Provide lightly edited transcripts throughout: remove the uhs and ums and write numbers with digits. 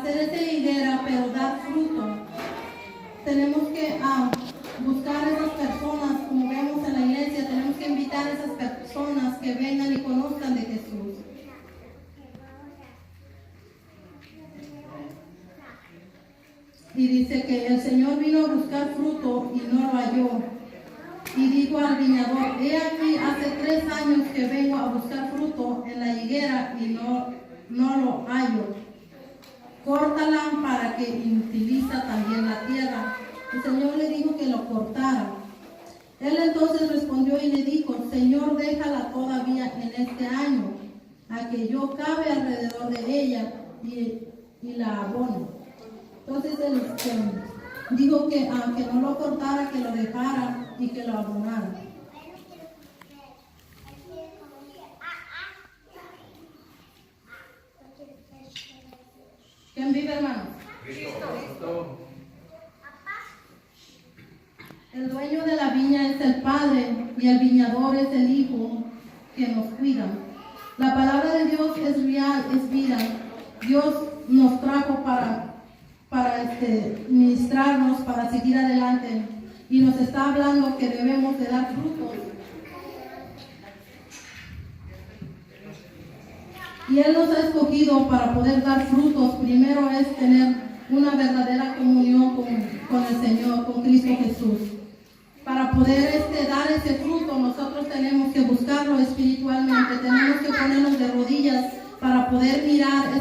hacer esa higuera, pero dar fruto. Tenemos que buscar a esas personas, como vemos en la iglesia, tenemos que invitar a esas personas que vengan y conozcan de Jesús. Y dice que el Señor vino a buscar fruto y no lo halló. Y dijo al viñador: he aquí, hace 3 años que vengo a buscar fruto en la higuera y no lo hallo. Córtala para que inutiliza también la tierra. El Señor le dijo que lo cortara. Él entonces respondió y le dijo: Señor, déjala todavía en este año, a que yo cabe alrededor de ella y la abone. Entonces él dijo que aunque no lo cortara, que lo dejara y que lo abonara. ¿Quién vive, hermano? Cristo. El dueño de la viña es el Padre y el viñador es el Hijo que nos cuida. La palabra de Dios es real, es vida. Dios nos trajo para ministrarnos, para seguir adelante, y nos está hablando que debemos de dar frutos. Y Él nos ha escogido para poder dar frutos. Primero es tener una verdadera comunión con el Señor, con Cristo Jesús. Para poder dar ese fruto, nosotros tenemos que buscarlo espiritualmente, tenemos que ponernos de rodillas para poder mirar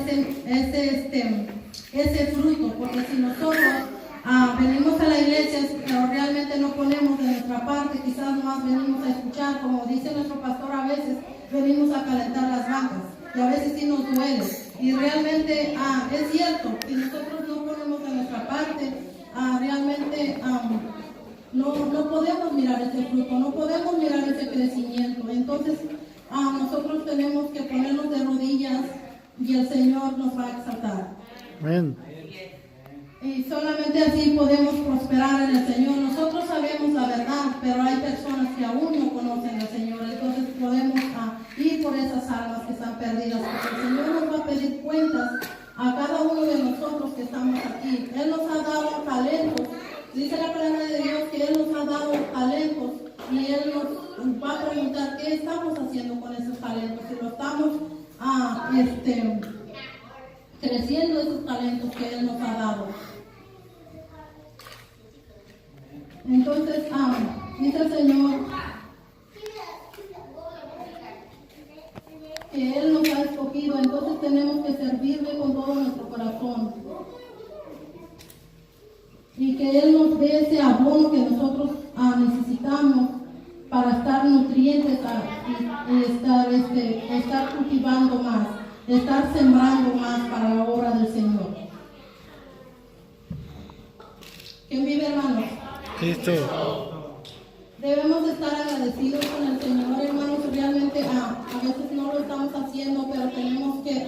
ese fruto, porque si nosotros venimos a la iglesia pero realmente no ponemos de nuestra parte, quizás nomás venimos a escuchar, como dice nuestro pastor, a veces venimos a calentar las bancas y a veces sí nos duele, y realmente es cierto, si nosotros no ponemos de nuestra parte, realmente no podemos mirar ese fruto, no podemos mirar ese crecimiento. Entonces nosotros tenemos que ponernos de rodillas y el Señor nos va a exaltar. Amén. Y solamente así podemos prosperar en el Señor. Nosotros sabemos la verdad, pero hay personas que aún no conocen al Señor. Entonces podemos ir por esas almas que están perdidas, porque el Señor nos va a pedir cuentas a cada uno de nosotros que estamos aquí. Él nos ha dado talentos. Dice la palabra de Dios que Él nos ha dado talentos y Él nos va a preguntar qué estamos haciendo con esos talentos, si lo estamos creciendo esos talentos que Él nos ha dado. Entonces, dice el Señor que Él nos ha escogido, entonces tenemos que servirle con todo nuestro corazón. Y que Él nos dé ese abono que nosotros necesitamos para estar nutrientes y estar cultivando más, estar sembrando más para la obra del Señor. ¿Quién vive, hermanos? Cristo. Debemos estar agradecidos con el Señor, hermanos. Realmente a veces no lo estamos haciendo, pero tenemos que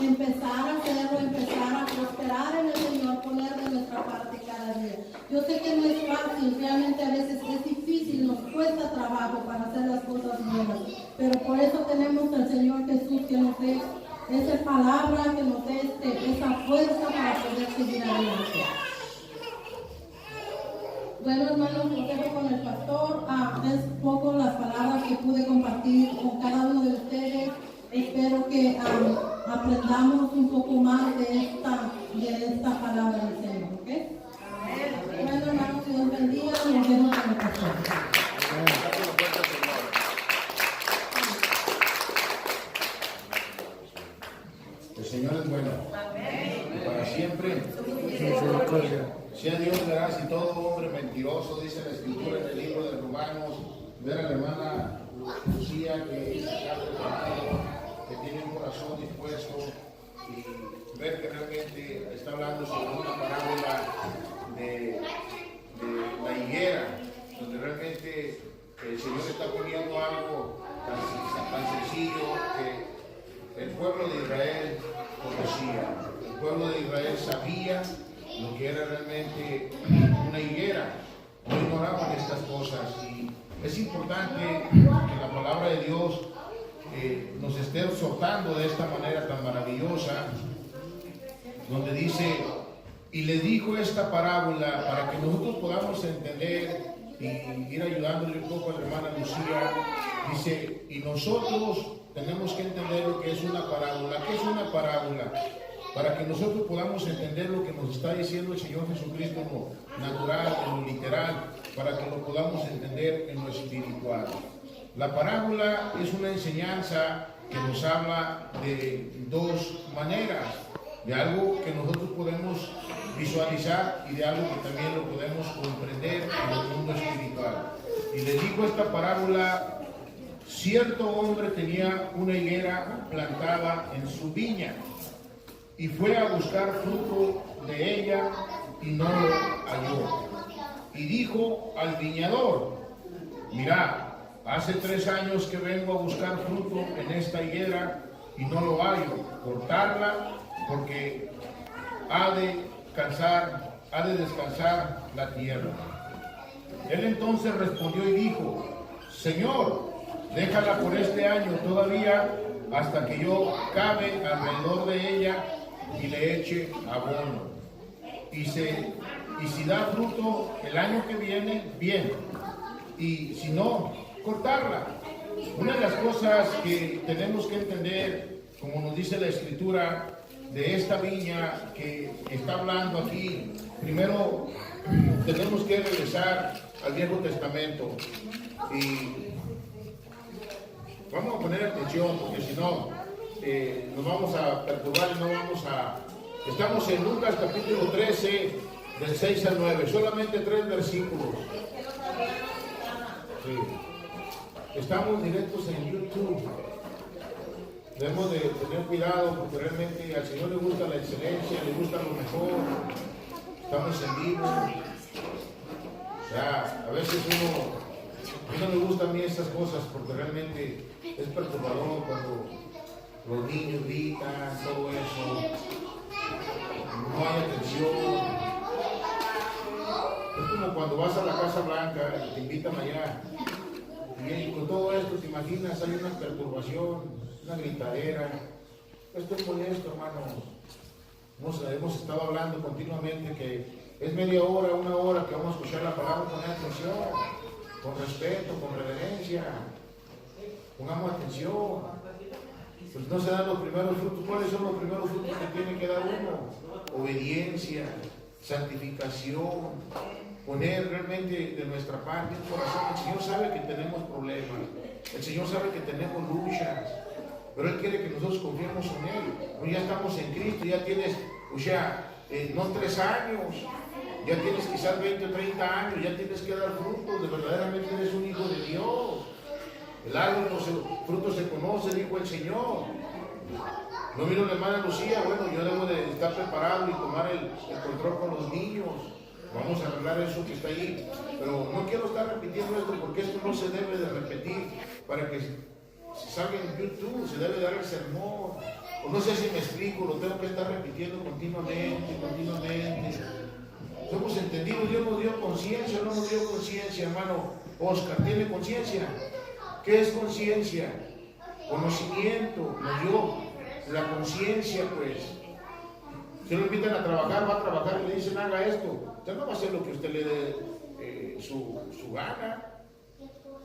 empezar a hacerlo, empezar a prosperar en el Señor, poner de nuestra parte cada día. Yo sé que no es fácil, realmente a veces es difícil, nos cuesta trabajo para hacer las cosas buenas, pero por eso tenemos al Señor Jesús que nos dé esa palabra, que nos dé esa fuerza para poder seguir adelante. Bueno, hermanos, los dejo con el pastor. Es poco las palabras que pude compartir con cada uno de ustedes. Espero que aprendamos un poco más de esta palabra del Señor, ¿ok? Bueno, hermanos, Dios bendiga. Los dejo con el pastor. El Señor es bueno. Para siempre. Sea Dios veraz y todo hombre mentiroso, dice la Escritura en el libro de Romanos. Ver a la hermana Lucía que está preparado, que tiene un corazón dispuesto, y ver que realmente está hablando sobre una parábola de la higuera, donde realmente el Señor está poniendo algo tan sencillo que el pueblo de Israel conocía. El pueblo de Israel sabía lo que era realmente una higuera. No ignoraban estas cosas, y es importante que la palabra de Dios nos esté exhortando de esta manera tan maravillosa, donde dice, y le dijo esta parábola para que nosotros podamos entender y ir ayudándole un poco a la hermana Lucía. Dice, y nosotros tenemos que entender lo que es una parábola. ¿Qué es una parábola? Para que nosotros podamos entender lo que nos está diciendo el Señor Jesucristo en lo natural, en lo literal, para que lo podamos entender en lo espiritual. La parábola es una enseñanza que nos habla de dos maneras, de algo que nosotros podemos visualizar y de algo que también lo podemos comprender en el mundo espiritual. Y le digo esta parábola: cierto hombre tenía una higuera plantada en su viña y fue a buscar fruto de ella y no lo halló. Y dijo al viñador: mira, hace 3 años que vengo a buscar fruto en esta higuera y no lo hallo. Cortarla, porque ha de descansar la tierra. Él entonces respondió y dijo: Señor, déjala por este año todavía, hasta que yo cabe alrededor de ella y le eche abono. Y si da fruto el año que viene, bien. Y si no, cortarla. Una de las cosas que tenemos que entender, como nos dice la Escritura, de esta viña que está hablando aquí, primero tenemos que regresar al Viejo Testamento y vamos a poner atención, porque si no nos vamos a perturbar y no vamos a... Estamos en Lucas capítulo 13, del 6 al 9, solamente 3 versículos. Sí. Estamos directos en YouTube. Debemos de tener cuidado, porque realmente al Señor le gusta la excelencia, le gusta lo mejor. Estamos en vivo. O sea, a veces no me gustan a mí estas cosas, porque realmente es perturbador cuando los niños gritan, todo eso. No hay atención. Es como cuando vas a la Casa Blanca y te invitan allá. Y con todo esto, te imaginas, hay una perturbación, una gritadera. Esto es molesto, hermanos. Hemos estado hablando continuamente que es media hora, 1 hora que vamos a escuchar la palabra. Poner atención, con respeto, con reverencia. Pongamos atención. Pues no se dan los primeros frutos. ¿Cuáles son los primeros frutos que tiene que dar uno? Obediencia, santificación, poner realmente de nuestra parte el corazón. El Señor sabe que tenemos problemas, el Señor sabe que tenemos luchas, pero Él quiere que nosotros confiemos en Él. No, ya estamos en Cristo, ya tienes, o sea, no 3 años, ya tienes quizás 20 o 30 años, ya tienes que dar frutos, de verdaderamente eres un hijo de Dios. El árbol por su fruto se conoce, dijo el Señor. No vino la hermana Lucía, bueno, yo debo de estar preparado y tomar el control con los niños. Vamos a arreglar eso que está ahí. Pero no quiero estar repitiendo esto, porque esto no se debe de repetir. Para que se salga en YouTube, se debe dar el sermón. O no sé si me explico, lo tengo que estar repitiendo continuamente. Hemos entendido, Dios nos dio conciencia, no nos dio conciencia, hermano Oscar, ¿tiene conciencia? ¿Qué es conciencia? Conocimiento, nos dio la conciencia, pues. Si lo invitan a trabajar, va a trabajar y le dicen haga esto. Usted no va a hacer lo que usted le dé su gana.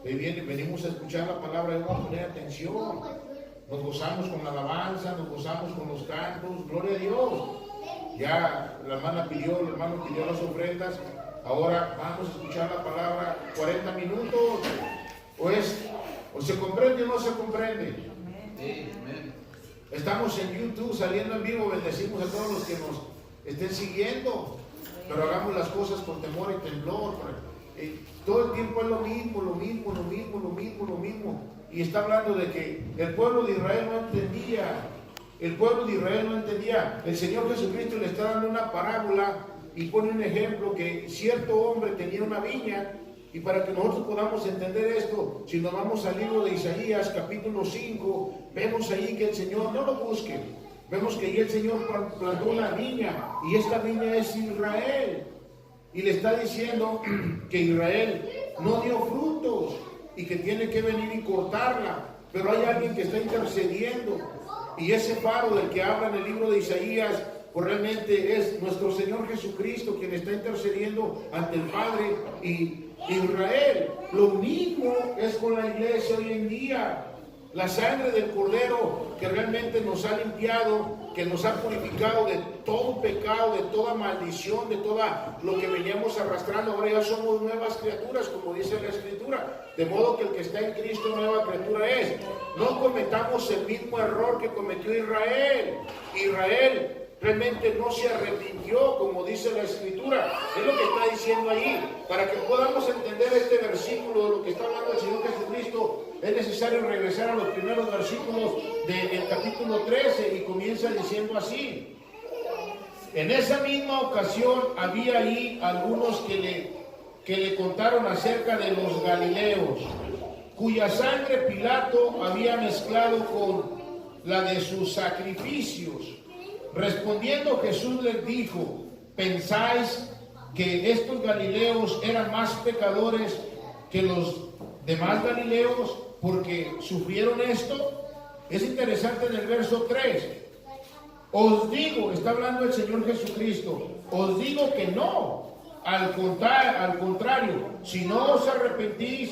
Venimos a escuchar la palabra y vamos a poner atención. Nos gozamos con la alabanza, nos gozamos con los cantos, gloria a Dios. Ya la hermana pidió, el hermano pidió las ofrendas. Ahora vamos a escuchar la palabra 40 minutos. O se comprende o no se comprende. Estamos en YouTube saliendo en vivo. Bendecimos a todos los que nos estén siguiendo, pero hagamos las cosas con temor y temblor. Todo el tiempo es lo mismo. Y está hablando de que el pueblo de Israel no entendía. El Señor Jesucristo le está dando una parábola y pone un ejemplo, que cierto hombre tenía una viña. Y para que nosotros podamos entender esto, si nos vamos al libro de Isaías, capítulo 5, vemos ahí que el Señor, no lo busquen, vemos que ahí el Señor plantó una viña, y esta viña es Israel. Y le está diciendo que Israel no dio frutos, y que tiene que venir y cortarla. Pero hay alguien que está intercediendo, y ese faro del que habla en el libro de Isaías, pues realmente es nuestro Señor Jesucristo quien está intercediendo ante el Padre y Israel. Lo mismo es con la iglesia hoy en día. La sangre del Cordero que realmente nos ha limpiado, que nos ha purificado de todo pecado, de toda maldición, de todo lo que veníamos arrastrando. Ahora ya somos nuevas criaturas, como dice la Escritura. De modo que el que está en Cristo nueva criatura es. No cometamos el mismo error que cometió Israel. Israel realmente no se arrepintió, como dice la Escritura. Es lo que está diciendo ahí. Para que podamos entender este versículo de lo que está hablando el Señor Jesucristo, es necesario regresar a los primeros versículos del capítulo 13 y comienza diciendo así. En esa misma ocasión había ahí algunos que le contaron acerca de los galileos, cuya sangre Pilato había mezclado con la de sus sacrificios. Respondiendo Jesús les dijo: ¿pensáis que estos galileos eran más pecadores que los demás galileos porque sufrieron esto? Es interesante en el verso 3. Os digo, está hablando el Señor Jesucristo, os digo que no. Al contrario, si no os arrepentís,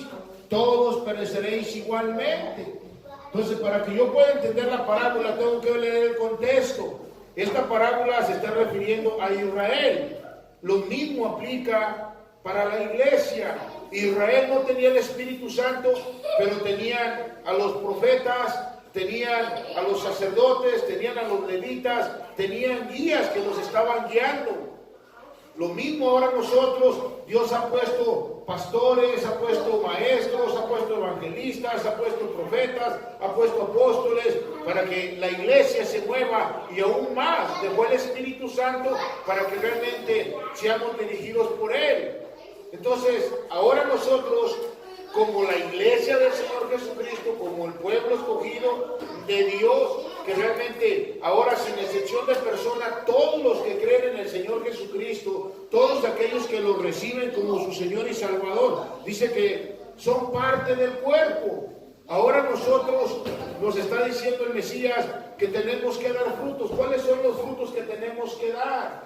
todos pereceréis igualmente. Entonces, para que yo pueda entender la parábola, tengo que leer el contexto. Esta parábola se está refiriendo a Israel. Lo mismo aplica para la iglesia. Israel no tenía el Espíritu Santo, pero tenían a los profetas, tenían a los sacerdotes, tenían a los levitas, tenían guías que los estaban guiando. Lo mismo ahora nosotros, Dios ha puesto pastores, ha puesto maestros, ha puesto evangelistas, ha puesto profetas, ha puesto apóstoles, para que la iglesia se mueva, y aún más dejó el Espíritu Santo para que realmente seamos dirigidos por Él. Entonces, ahora nosotros, como la iglesia del Señor Jesucristo, como el pueblo escogido de Dios, que realmente ahora, sin excepción de persona, todos los que creen en el Señor Jesucristo, todos aquellos que lo reciben como su Señor y Salvador, dice que son parte del cuerpo. Ahora nosotros, nos está diciendo el Mesías que tenemos que dar frutos. ¿Cuáles son los frutos que tenemos que dar?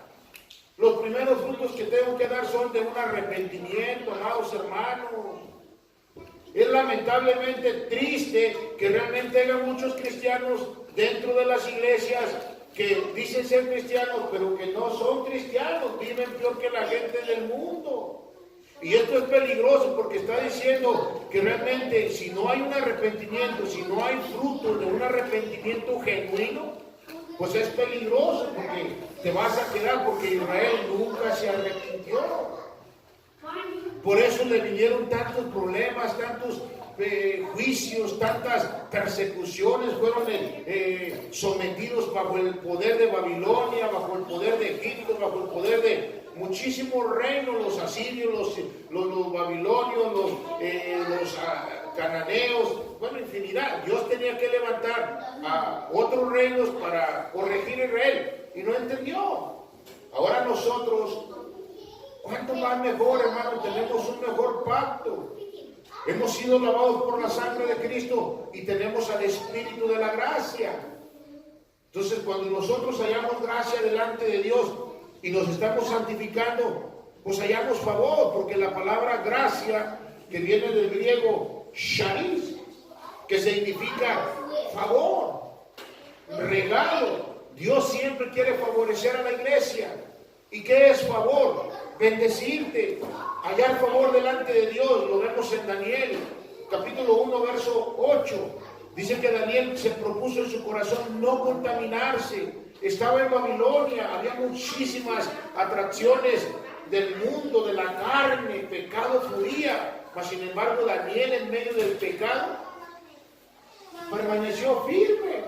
Los primeros frutos que tengo que dar son de un arrepentimiento, amados hermanos. Es lamentablemente triste que realmente haya muchos cristianos dentro de las iglesias que dicen ser cristianos, pero que no son cristianos, viven peor que la gente del mundo. Y esto es peligroso porque está diciendo que realmente si no hay un arrepentimiento, si no hay fruto de un arrepentimiento genuino, pues es peligroso porque te vas a quedar, porque Israel nunca se arrepintió. Por eso le vinieron tantos problemas, tantos juicios, tantas persecuciones, fueron sometidos bajo el poder de Babilonia, bajo el poder de Egipto, bajo el poder de muchísimos reinos, los asirios, los babilonios, los cananeos, bueno, infinidad. Dios tenía que levantar a otros reinos para corregir a Israel y no entendió. Ahora nosotros, ¿cuánto más mejor, hermano? Tenemos un mejor pacto. Hemos sido lavados por la sangre de Cristo y tenemos al Espíritu de la gracia. Entonces, cuando nosotros hallamos gracia delante de Dios y nos estamos santificando, pues hallamos favor, porque la palabra gracia, que viene del griego charis, que significa favor, regalo. Dios siempre quiere favorecer a la iglesia. ¿Y qué es favor? Bendecirte, hallar favor delante de Dios. Lo vemos en Daniel, capítulo 1, verso 8. Dice que Daniel se propuso en su corazón no contaminarse. Estaba en Babilonia, había muchísimas atracciones del mundo, de la carne, pecado fluía. Mas sin embargo, Daniel, en medio del pecado, permaneció firme.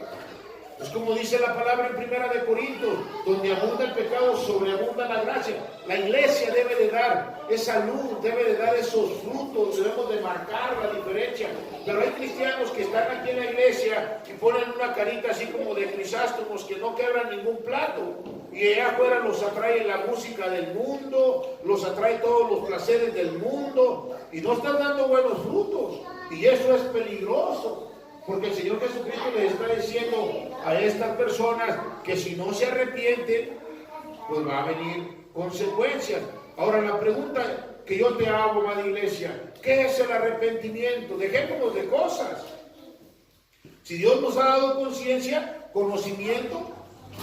Es como dice la palabra en 1 Corintios, donde abunda el pecado, sobreabunda la gracia. La iglesia debe de dar esa luz, debe de dar esos frutos, debemos de marcar la diferencia. Pero hay cristianos que están aquí en la iglesia y ponen una carita así como de crisástomos que no quebran ningún plato. Y allá afuera los atrae la música del mundo, los atrae todos los placeres del mundo y no están dando buenos frutos. Y eso es peligroso. Porque el Señor Jesucristo les está diciendo a estas personas que si no se arrepienten, pues va a venir consecuencias. Ahora la pregunta que yo te hago, amada iglesia, ¿qué es el arrepentimiento? Dejémonos de cosas. Si Dios nos ha dado conciencia, conocimiento,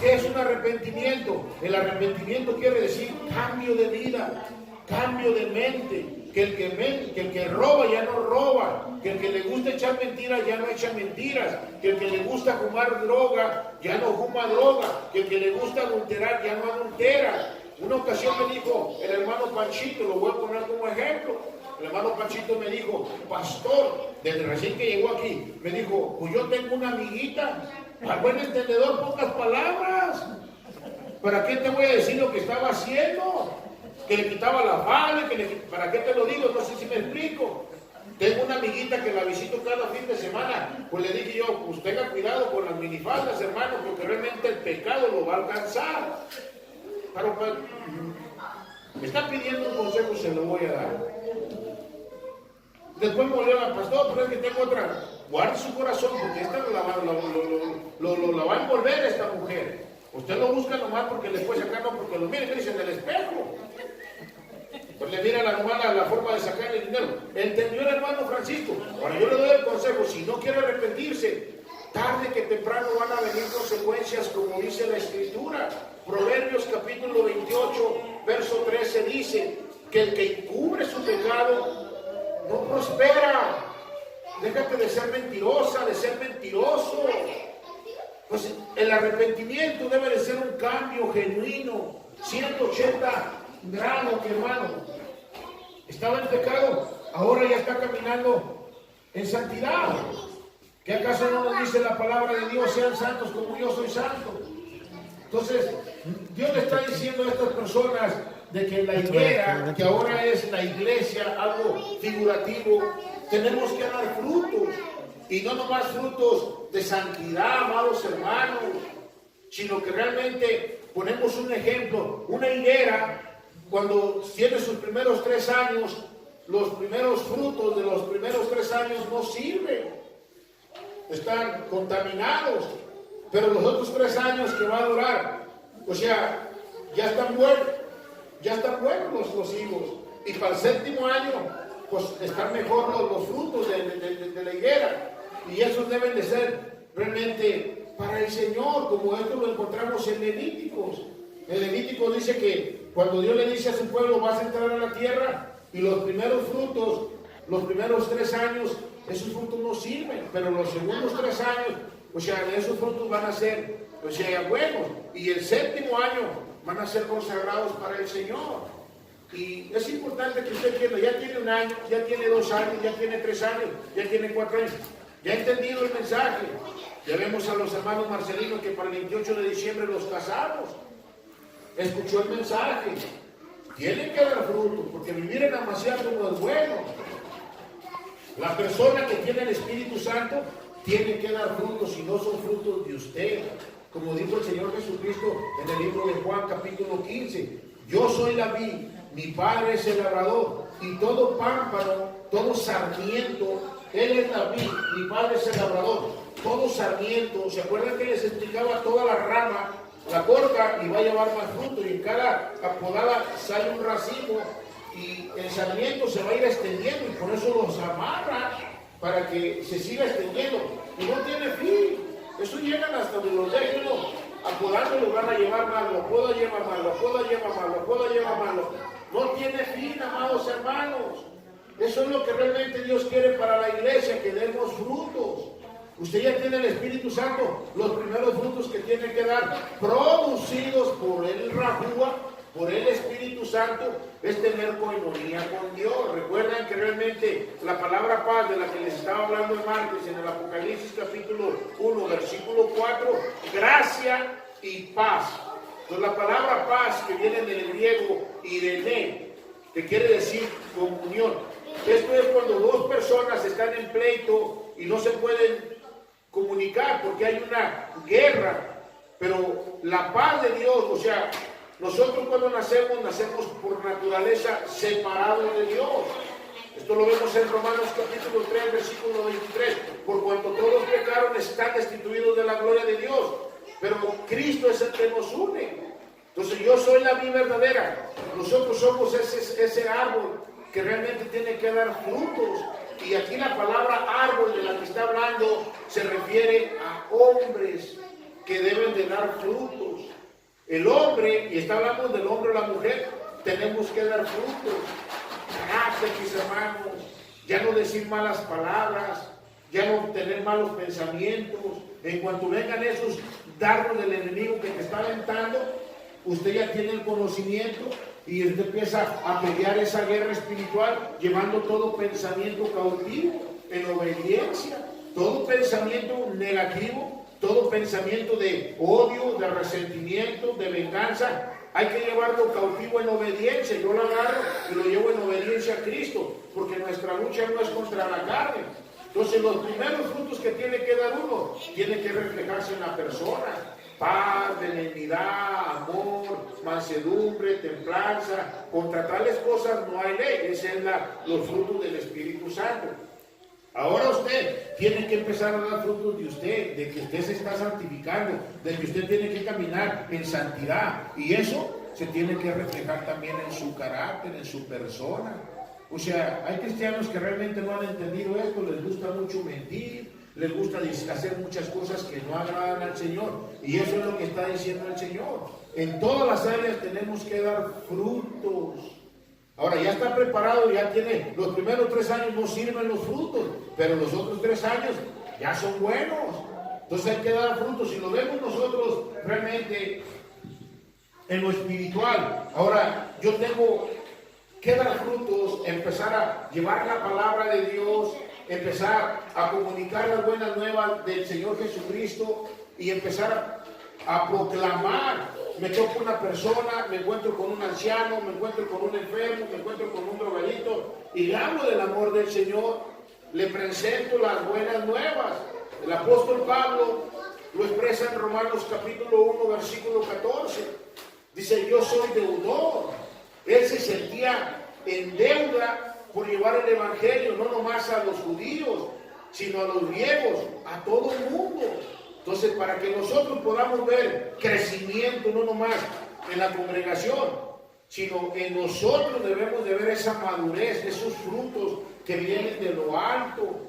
¿qué es un arrepentimiento? El arrepentimiento quiere decir cambio de vida, cambio de mente. Que el que roba ya no roba, que el que le gusta echar mentiras ya no echa mentiras, que el que le gusta fumar droga ya no fuma droga, que el que le gusta adulterar ya no adultera. Una ocasión me dijo el hermano Panchito, lo voy a poner como ejemplo. El hermano Panchito me dijo, pastor, desde recién que llegó aquí, me dijo, pues yo tengo una amiguita, al buen entendedor, pocas palabras. ¿Para qué te voy a decir lo que estaba haciendo? Que le quitaba la falda, ¿para qué te lo digo? No sé si me explico. Tengo una amiguita que la visito cada fin de semana, pues le dije yo, pues tenga cuidado con las minifaldas, hermano, porque realmente el pecado lo va a alcanzar. Pero me está pidiendo un consejo, se lo voy a dar. Después me volvió a pastor, pero es que tengo otra. Guarde su corazón, porque esta la va a envolver esta mujer. Usted lo busca nomás porque le puede sacar, no porque lo mire, que dice en el espejo. Pues le mira la forma de sacar el dinero. ¿Entendió el hermano Francisco? Ahora yo le doy el consejo, si no quiere arrepentirse, tarde que temprano van a venir consecuencias, como dice la Escritura. Proverbios capítulo 28, verso 13 dice que el que encubre su pecado no prospera. Déjate de ser mentirosa, de ser mentiroso. Pues el arrepentimiento debe de ser un cambio genuino. 180 grados, mi hermano. Estaba en pecado, ahora ya está caminando en santidad. ¿Qué acaso no nos dice la palabra de Dios? Sean santos como yo soy santo. Entonces, Dios le está diciendo a estas personas de que la higuera, que ahora es la iglesia, algo figurativo, tenemos que dar frutos. Y no nomás frutos de santidad, amados hermanos, sino que realmente ponemos un ejemplo. Una higuera, cuando tiene sus primeros 3 años, los primeros frutos de los primeros 3 años no sirven. Están contaminados. Pero los otros 3 años que va a durar, o sea, ya están buenos los higos. Y para el 7º año, pues están mejor los frutos de la higuera. Y esos deben de ser realmente para el Señor, como esto lo encontramos en Levíticos. En Levíticos dice que cuando Dios le dice a su pueblo, vas a entrar a la tierra, y los primeros frutos, los primeros 3 años, esos frutos no sirven, pero los segundos 3 años, o sea, esos frutos van a ser, o sea, buenos, y el 7º año van a ser consagrados para el Señor. Y es importante que usted entienda, ya tiene 1 año, ya tiene 2 años, ya tiene 3 años, ya tiene 4 años, ya ha entendido el mensaje. Ya vemos a los hermanos Marcelinos que para el 28 de diciembre los casamos. Escuchó el mensaje. Tienen que dar fruto, porque vivir en amaciato no es bueno. La persona que tiene el Espíritu Santo tiene que dar frutos, si no son frutos de usted. Como dijo el Señor Jesucristo en el libro de Juan capítulo 15, yo soy la vid, mi Padre es el labrador, y todo pámpano, todo sarmiento, Él es la vid, mi Padre es el labrador, todo sarmiento. ¿Se acuerdan que les explicaba toda la rama? La corta y va a llevar más fruto, y en cada podada sale un racimo, y el sarmiento se va a ir extendiendo, y por eso los amarra para que se siga extendiendo, y no tiene fin. Eso llegan hasta donde los dejen, apodando lo van a llevar más, lo puedo llevar más, lo puedo llevar más, lo puedo llevar más. No tiene fin, amados hermanos. Eso es lo que realmente Dios quiere para la iglesia, que demos frutos. Usted ya tiene el Espíritu Santo, los primeros frutos que tiene que dar, producidos por el Rajúa, por el Espíritu Santo, es tener coinonía con Dios. Recuerdan que realmente la palabra paz, de la que les estaba hablando el martes en el Apocalipsis capítulo 1, versículo 4, gracia y paz. Entonces la palabra paz, que viene del griego irene, que quiere decir comunión. Esto es cuando 2 personas están en pleito y no se pueden comunicar porque hay una guerra, pero la paz de Dios, o sea, nosotros cuando nacemos por naturaleza separados de Dios. Esto lo vemos en Romanos capítulo 3, versículo 23. Por cuanto todos pecaron, están destituidos de la gloria de Dios. Pero Cristo es el que nos une. Entonces yo soy la vid verdadera. Nosotros somos ese árbol que realmente tiene que dar frutos. Y aquí la palabra árbol de la que está hablando se refiere a hombres que deben de dar frutos. El hombre, y está hablando del hombre o la mujer, tenemos que dar frutos. Carácter, mis hermanos. Ya no decir malas palabras, ya no tener malos pensamientos. En cuanto vengan esos dardos del enemigo que te está aventando, usted ya tiene el conocimiento y usted empieza a pelear esa guerra espiritual, llevando todo pensamiento cautivo en obediencia, todo pensamiento negativo, todo pensamiento de odio, de resentimiento, de venganza. Hay que llevarlo cautivo en obediencia. Yo lo agarro y lo llevo en obediencia a Cristo, porque nuestra lucha no es contra la carne. Entonces los primeros frutos que tiene que dar uno, tiene que reflejarse en la persona. Paz, benignidad, amor, mansedumbre, templanza. Contra tales cosas no hay ley. Esos son los frutos del Espíritu Santo. Ahora usted tiene que empezar a dar frutos de usted, de que usted se está santificando, de que usted tiene que caminar en santidad. Y eso se tiene que reflejar también en su carácter, en su persona. O sea, hay cristianos que realmente no han entendido esto, les gusta mucho mentir, les gusta hacer muchas cosas que no agradan al Señor. Y eso es lo que está diciendo el Señor. En todas las áreas tenemos que dar frutos. Ahora ya está preparado, ya tiene, los primeros 3 años no sirven los frutos, pero los otros 3 años ya son buenos. Entonces hay que dar frutos. Si lo vemos nosotros realmente en lo espiritual, ahora yo tengo que dar frutos, empezar a llevar la palabra de Dios, empezar a comunicar las buenas nuevas del Señor Jesucristo y empezar a proclamar. Me toco una persona, me encuentro con un anciano, me encuentro con un enfermo, me encuentro con un drogadito y le hablo del amor del Señor, le presento las buenas nuevas. El apóstol Pablo lo expresa en Romanos capítulo 1, versículo 14. Dice, yo soy deudor. Él se sentía en deuda por llevar el evangelio, no nomás a los judíos, sino a los griegos, a todo el mundo. Entonces, para que nosotros podamos ver crecimiento, no nomás en la congregación, sino en nosotros debemos de ver esa madurez, esos frutos que vienen de lo alto.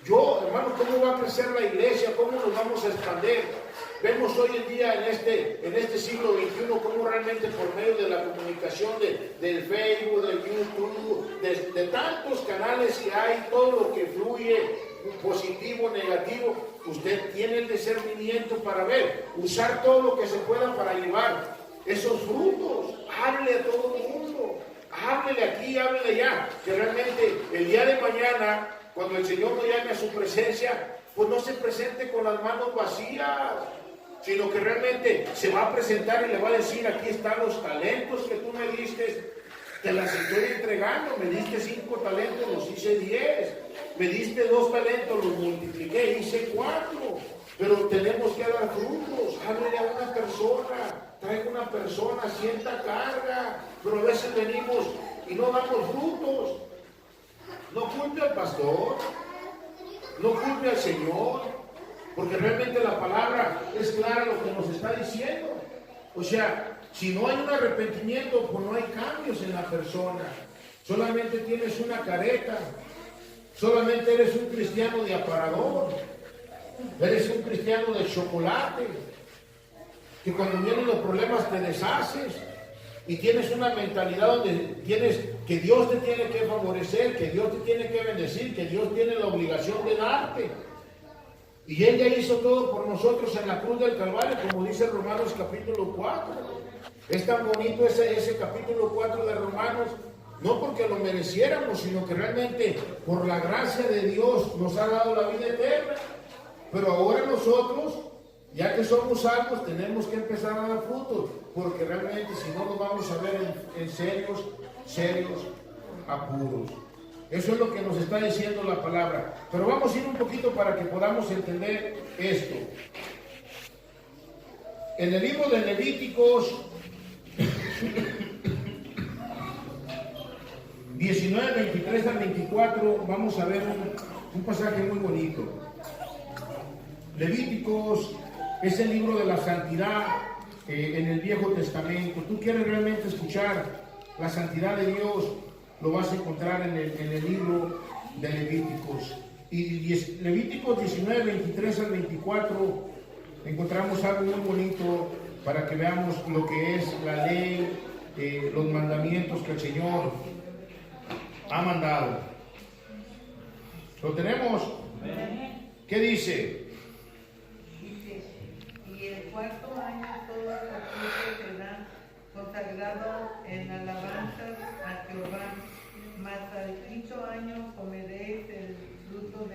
Yo, hermano, ¿cómo va a crecer la iglesia? ¿Cómo nos vamos a expandir? Vemos hoy en día en este siglo XXI cómo realmente por medio de la comunicación del Facebook, del YouTube, de tantos canales que hay, todo lo que fluye, positivo, negativo, usted tiene el discernimiento para ver, usar todo lo que se pueda para llevar esos frutos. Hable a todo el mundo, háblele aquí, háblele allá, que realmente el día de mañana, cuando el Señor nos llame a su presencia, pues no se presente con las manos vacías, sino que realmente se va a presentar y le va a decir, aquí están los talentos que tú me diste, te las estoy entregando, me diste 5 talentos, los hice 10, me diste 2 talentos, los multipliqué, hice 4, pero tenemos que dar frutos. Háblele a una persona, traiga una persona, sienta carga, pero a veces venimos y no damos frutos. No culpe al pastor, no culpe al Señor, porque realmente la palabra es clara lo que nos está diciendo. O sea, si no hay un arrepentimiento, pues no hay cambios en la persona. Solamente tienes una careta, solamente eres un cristiano de aparador, eres un cristiano de chocolate, que cuando vienen los problemas te deshaces. Y tienes una mentalidad donde tienes que Dios te tiene que favorecer, que Dios te tiene que bendecir, que Dios tiene la obligación de darte. Y Él ya hizo todo por nosotros en la cruz del Calvario, como dice Romanos capítulo 4. Es tan bonito ese capítulo 4 de Romanos, no porque lo mereciéramos, sino que realmente por la gracia de Dios nos ha dado la vida eterna. Pero ahora nosotros, ya que somos salvos, tenemos que empezar a dar frutos, porque realmente si no nos vamos a ver en serios apuros. Eso es lo que nos está diciendo la palabra. Pero vamos a ir un poquito para que podamos entender esto. En el libro de Levíticos 19, 23 al 24, vamos a ver un pasaje muy bonito. Levíticos es el libro de la santidad, en el Viejo Testamento. Tú quieres realmente escuchar la santidad de Dios, lo vas a encontrar en el libro de Levíticos. Y Levíticos 19, 23 al 24, encontramos algo muy bonito para que veamos lo que es la ley, los mandamientos que el Señor ha mandado. ¿Lo tenemos? ¿Qué dice? Y el cuarto año todos los frutos serán consagrados en alabanzas a Jehová, mas al quinto año comeréis el fruto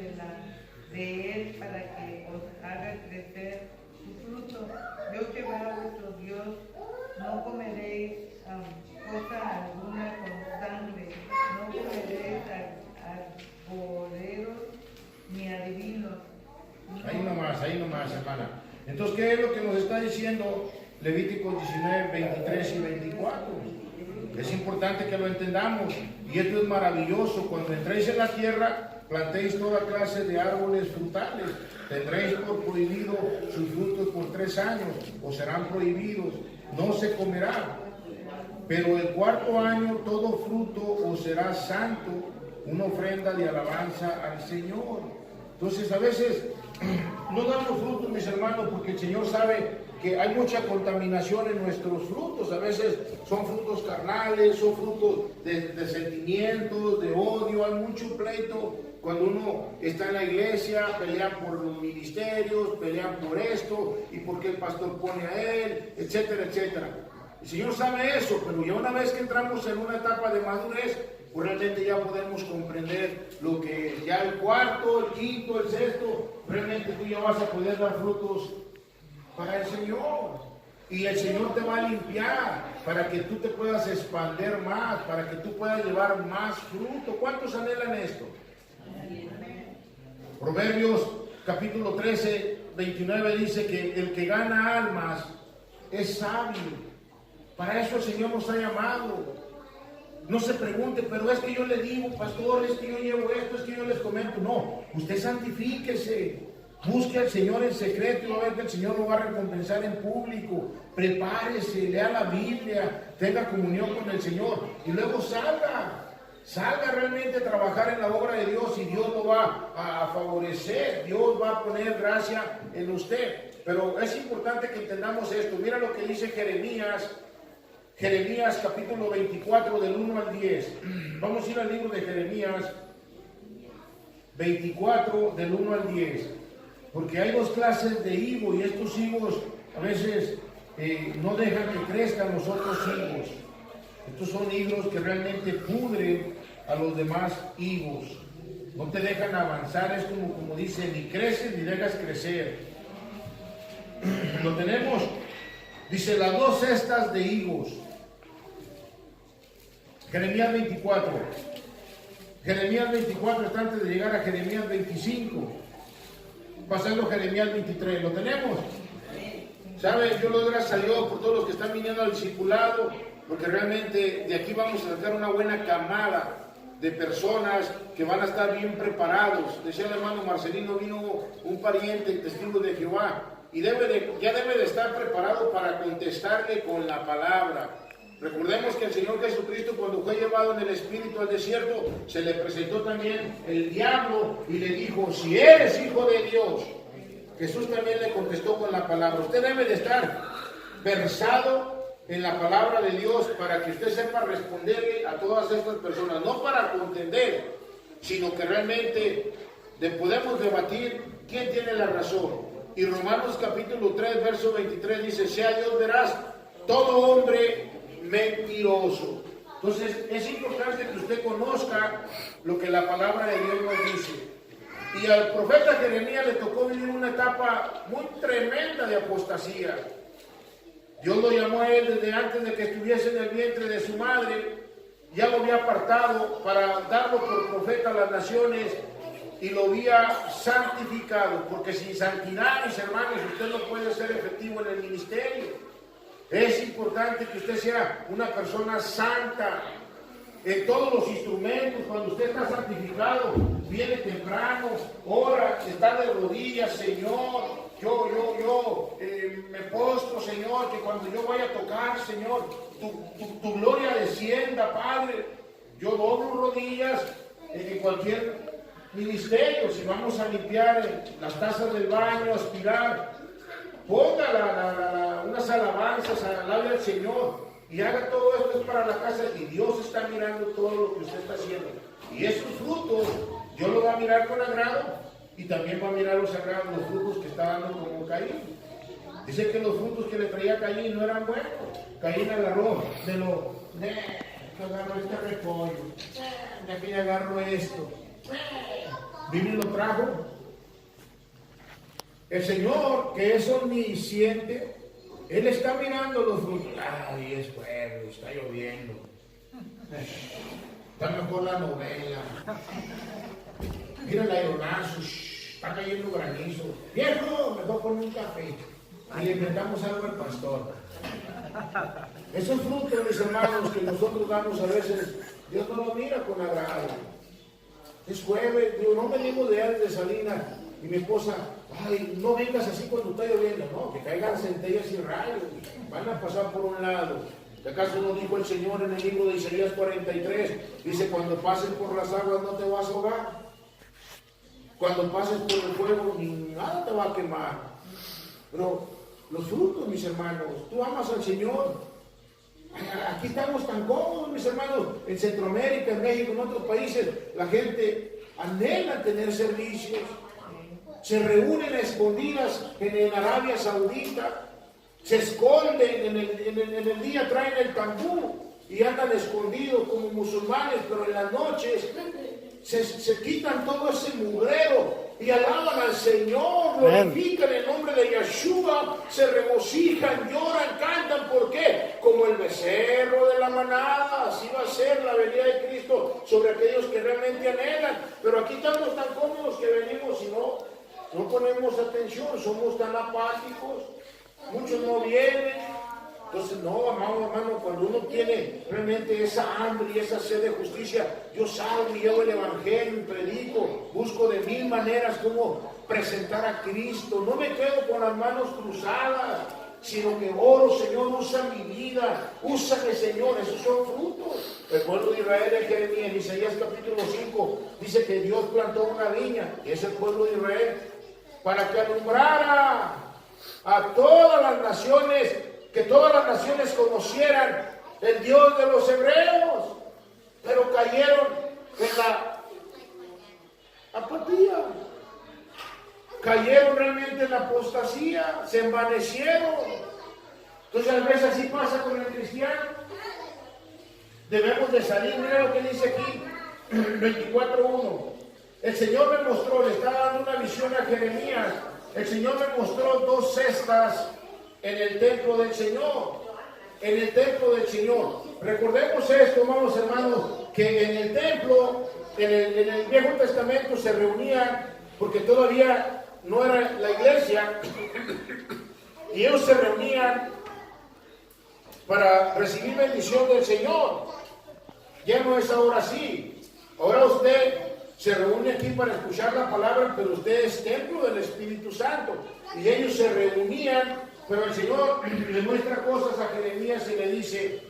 de él para que os haga crecer su fruto. Yo Jehová vuestro Dios, no comeréis cosa alguna con sangre, no comeréis algoreros ni adivinos. Ahí nomás, hermana. Entonces, ¿qué es lo que nos está diciendo Levíticos 19, 23 y 24? Es importante que lo entendamos. Y esto es maravilloso. Cuando entréis en la tierra, plantéis toda clase de árboles frutales. Tendréis por prohibido sus frutos por 3 años, o serán prohibidos. No se comerá. Pero el cuarto año todo fruto os será santo, una ofrenda de alabanza al Señor. Entonces, a veces no damos frutos, mis hermanos, porque el Señor sabe que hay mucha contaminación en nuestros frutos. A veces son frutos carnales, son frutos de sentimientos, de odio. Hay mucho pleito cuando uno está en la iglesia, pelean por los ministerios, pelean por esto, y por qué el pastor pone a él, etcétera, etcétera. El Señor sabe eso, pero ya una vez que entramos en una etapa de madurez, pues realmente ya podemos comprender lo que ya el cuarto, el quinto, el sexto, realmente tú ya vas a poder dar frutos para el Señor. Y el Señor te va a limpiar para que tú te puedas expandir más, para que tú puedas llevar más fruto. ¿Cuántos anhelan esto? Proverbios capítulo 13, 29 dice que el que gana almas es sabio. Para eso el Señor nos ha llamado. No se pregunte, pero es que yo le digo, pastor, es que yo llevo esto, es que yo les comento. No, usted santifíquese. Busque al Señor en secreto y va a ver que el Señor lo va a recompensar en público. Prepárese, lea la Biblia, tenga comunión con el Señor y luego salga realmente a trabajar en la obra de Dios y Dios lo va a favorecer. Dios va a poner gracia en usted. Pero es importante que entendamos esto. Mira lo que dice Jeremías capítulo 24 del 1 al 10. Vamos a ir al libro de Jeremías 24 del 1 al 10. Porque hay dos clases de higos y estos higos a veces no dejan que crezcan los otros higos. Estos son higos que realmente pudren a los demás higos. No te dejan avanzar, es como dice, ni creces ni dejas crecer. Lo tenemos, dice, las 2 cestas de higos. Jeremías 24. Jeremías 24 está antes de llegar a Jeremías 25. Pasando a Jeremías 23. ¿Lo tenemos? ¿Sabe? Yo lo doy gracias a Dios por todos los que están viniendo al discipulado, porque realmente de aquí vamos a sacar una buena camada de personas que van a estar bien preparados. Decía el hermano Marcelino, vino un pariente, testigo de Jehová, y ya debe de estar preparado para contestarle con la palabra. Recordemos que el Señor Jesucristo, cuando fue llevado en el Espíritu al desierto, se le presentó también el diablo y le dijo, si eres hijo de Dios. Jesús también le contestó con la palabra. Usted debe de estar versado en la palabra de Dios para que usted sepa responderle a todas estas personas, no para contender, sino que realmente podemos debatir quién tiene la razón. Y Romanos capítulo 3, verso 23 dice, sea Dios veraz, todo hombre mentiroso. Entonces es importante que usted conozca lo que la palabra de Dios nos dice. Y al profeta Jeremías le tocó vivir una etapa muy tremenda de apostasía. Dios lo llamó a él desde antes de que estuviese en el vientre de su madre. Ya lo había apartado para darlo por profeta a las naciones y lo había santificado, porque sin santidad, mis hermanos, usted no puede ser efectivo en el ministerio. Es importante que usted sea una persona santa en todos los instrumentos. Cuando usted está santificado, viene temprano, ora, está de rodillas, Señor, me postro, Señor, que cuando yo vaya a tocar, Señor, tu gloria descienda, Padre. Yo doblo rodillas en cualquier ministerio. Si vamos a limpiar las tazas del baño, aspirar, ponga unas alabanzas a la del Señor y haga todo esto para la casa, y Dios está mirando todo lo que usted está haciendo. Y esos frutos, Dios los va a mirar con agrado, y también va a mirar los frutos que está dando como Caín. Dice que los frutos que le traía Caín no eran buenos. Caín agarró agarro este repollo, de aquí agarro esto. Vino y lo trajo. El Señor, que es omnisciente, Él está mirando los frutos. Ay, es bueno, está lloviendo. Está mejor la novela. Mira el aeronazo, está cayendo granizo. Viejo, me voy a poner un café. Y le inventamos algo al pastor. Esos frutos, mis hermanos, que nosotros damos a veces, Dios no los mira con agrado. Es jueves, digo, no me digo de antes de Salinas, y mi esposa, ay, no vengas así cuando está lloviendo, no, que caigan centellas y rayos, van a pasar por un lado. ¿Acaso no dijo el Señor en el libro de Isaías 43? Dice, cuando pases por las aguas no te vas a ahogar. Cuando pases por el fuego, ni nada te va a quemar. Pero los frutos, mis hermanos, tú amas al Señor. Aquí estamos tan cómodos, mis hermanos, en Centroamérica, en México, en otros países, la gente anhela tener servicios, se reúnen a escondidas en Arabia Saudita, se esconden en el día, traen el tambú y andan escondidos como musulmanes, pero en las noches se quitan todo ese mugrero y alaban al Señor, glorifican el nombre de Yeshua, se regocijan, lloran, cantan. ¿Por qué? Como el becerro de la manada, así va a ser la venida de Cristo sobre aquellos que realmente anhelan. Pero aquí estamos tan cómodos que venimos y no ponemos atención, somos tan apáticos, muchos no vienen. Entonces, no, hermano, cuando uno tiene realmente esa hambre y esa sed de justicia, yo salgo y llevo el evangelio y predico, busco de mil maneras cómo presentar a Cristo. No me quedo con las manos cruzadas, sino que oro, Señor, usa mi vida, úsame, Señor. Esos son frutos. El pueblo de Israel en Jeremías, en Isaías capítulo 5, dice que Dios plantó una viña, y es el pueblo de Israel, para que alumbrara a todas las naciones, que todas las naciones conocieran el Dios de los hebreos, pero cayeron en la apatía, cayeron realmente en la apostasía, se envanecieron. Entonces a veces así pasa con el cristiano. Debemos de salir. Mira lo que dice aquí 24:1. El Señor me mostró, le está dando una visión a Jeremías. El Señor me mostró 2 cestas en el templo del Señor. En el templo del Señor. Recordemos esto, amados hermanos, que en el templo, en el Viejo Testamento se reunían, porque todavía no era la iglesia, y ellos se reunían para recibir bendición del Señor. Ya no es ahora así. Ahora usted se reúne aquí para escuchar la palabra, pero usted es templo del Espíritu Santo. Y ellos se reunían, pero el Señor le muestra cosas a Jeremías y le dice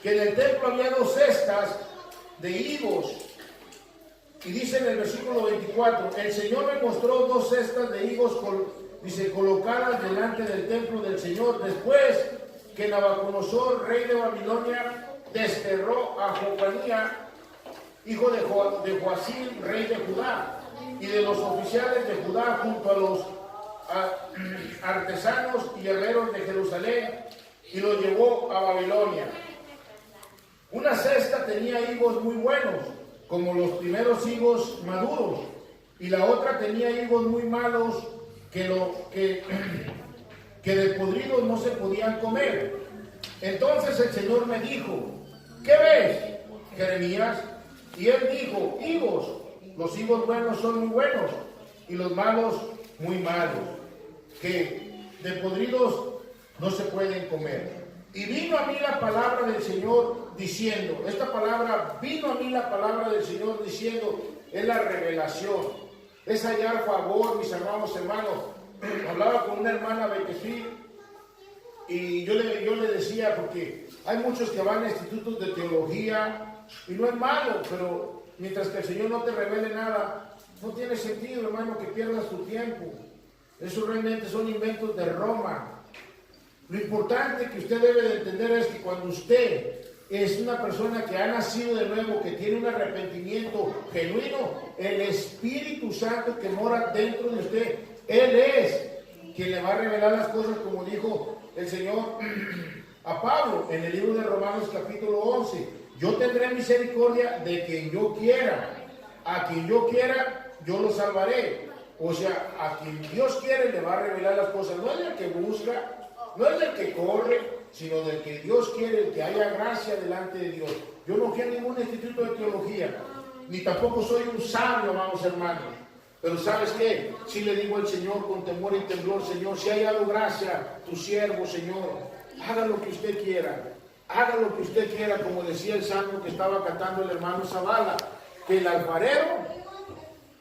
que en el templo había 2 cestas de higos. Y dice en el versículo 24, el Señor me mostró 2 cestas de higos, colocadas delante del templo del Señor, después que Nabucodonosor, rey de Babilonia, desterró a Johanía, hijo de Joacim, rey de Judá, y de los oficiales de Judá, junto a los artesanos y herreros de Jerusalén, y lo llevó a Babilonia. Una cesta tenía higos muy buenos, como los primeros higos maduros, y la otra tenía higos muy malos, que de podridos no se podían comer. Entonces el Señor me dijo, ¿qué ves, Jeremías? Y él dijo, higos. Los higos buenos son muy buenos y los malos muy malos, que de podridos no se pueden comer. Y vino a mí la palabra del Señor diciendo, esta palabra, vino a mí la palabra del Señor diciendo, es la revelación, es hallar favor, mis amados hermanos, hablaba con una hermana Bequesí y yo le decía, porque hay muchos que van a institutos de teología y no es malo, pero mientras que el Señor no te revele nada, no tiene sentido, hermano, que pierdas tu tiempo. Eso realmente son inventos de Roma. Lo importante que usted debe de entender es que cuando usted es una persona que ha nacido de nuevo, que tiene un arrepentimiento genuino, el Espíritu Santo que mora dentro de usted, Él es quien le va a revelar las cosas, como dijo el Señor a Pablo en el libro de Romanos capítulo 11. Yo tendré misericordia de quien yo quiera, a quien yo quiera yo lo salvaré. O sea, a quien Dios quiere le va a revelar las cosas. No es el que busca, no es el que corre, sino del que Dios quiere, el que haya gracia delante de Dios. Yo no fui a ningún instituto de teología, ni tampoco soy un sabio, amados hermanos. Pero ¿sabes qué? Sí le digo al Señor con temor y temblor: Señor, si hay dado gracia tu siervo, Señor, haga lo que usted quiera. Haga lo que usted quiera, como decía el salmo que estaba cantando el hermano Zavala, que el alfarero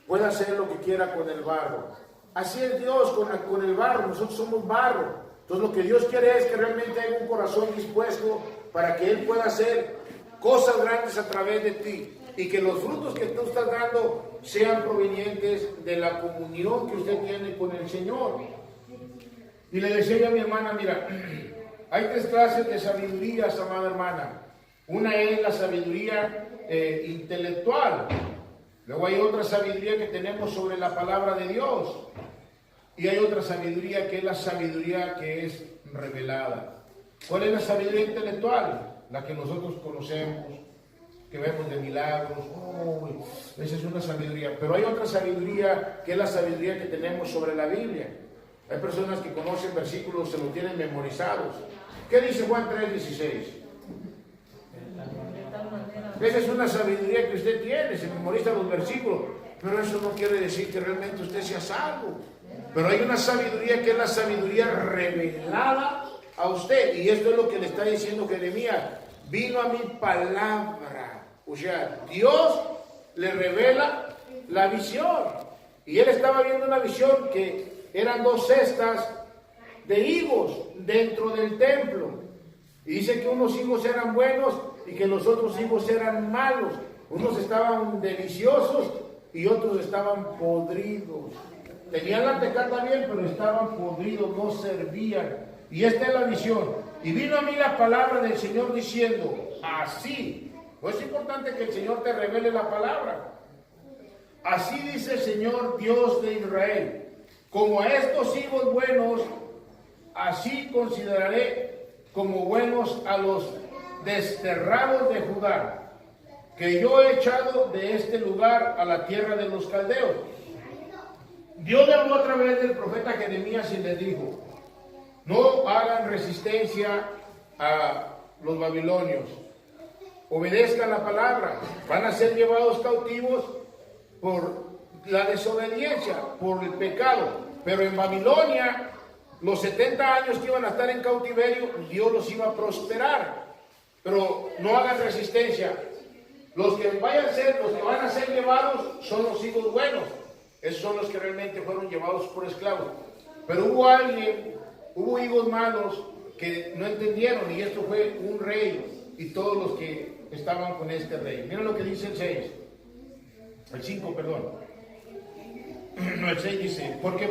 pueda hacer lo que quiera con el barro. Así es Dios con el barro. Nosotros somos barro. Entonces lo que Dios quiere es que realmente haya un corazón dispuesto para que Él pueda hacer cosas grandes a través de ti, y que los frutos que tú estás dando sean provenientes de la comunión que usted tiene con el Señor. Y le decía yo a mi hermana: mira, hay tres clases de sabidurías, amada hermana. Una es la sabiduría intelectual. Luego hay otra sabiduría que tenemos sobre la palabra de Dios. Y hay otra sabiduría que es la sabiduría que es revelada. ¿Cuál es la sabiduría intelectual? La que nosotros conocemos, que vemos de milagros. Esa es una sabiduría. Pero hay otra sabiduría que es la sabiduría que tenemos sobre la Biblia. Hay personas que conocen versículos, se los tienen memorizados. ¿Qué dice Juan 3:16? Esa es una sabiduría que usted tiene, se memoriza los versículos, pero eso no quiere decir que realmente usted sea salvo. Pero hay una sabiduría que es la sabiduría revelada a usted, y esto es lo que le está diciendo Jeremías: vino a mi palabra. O sea, Dios le revela la visión, y él estaba viendo una visión que eran 2 cestas de higos dentro del templo, y dice que unos higos eran buenos y que los otros higos eran malos. Unos estaban deliciosos y otros estaban podridos. Tenían la tecata bien, pero estaban podridos, no servían. Y esta es la visión. Y vino a mí la palabra del Señor diciendo: así. Pues es importante que el Señor te revele la palabra. Así dice el Señor Dios de Israel: como a estos higos buenos, así consideraré como buenos a los desterrados de Judá, que yo he echado de este lugar a la tierra de los caldeos. Dios le habló a través del profeta Jeremías y le dijo: no hagan resistencia a los babilonios, obedezcan la palabra. Van a ser llevados cautivos por la desobediencia, por el pecado, pero en Babilonia los 70 años que iban a estar en cautiverio, Dios los iba a prosperar. Pero no hagan resistencia. Los que van a ser llevados son los hijos buenos. Esos son los que realmente fueron llevados por esclavos. Pero hubo hijos malos que no entendieron, y esto fue un rey y todos los que estaban con este rey. Miren lo que dice el 6. El 5, perdón. No, el 6 dice: ¿por qué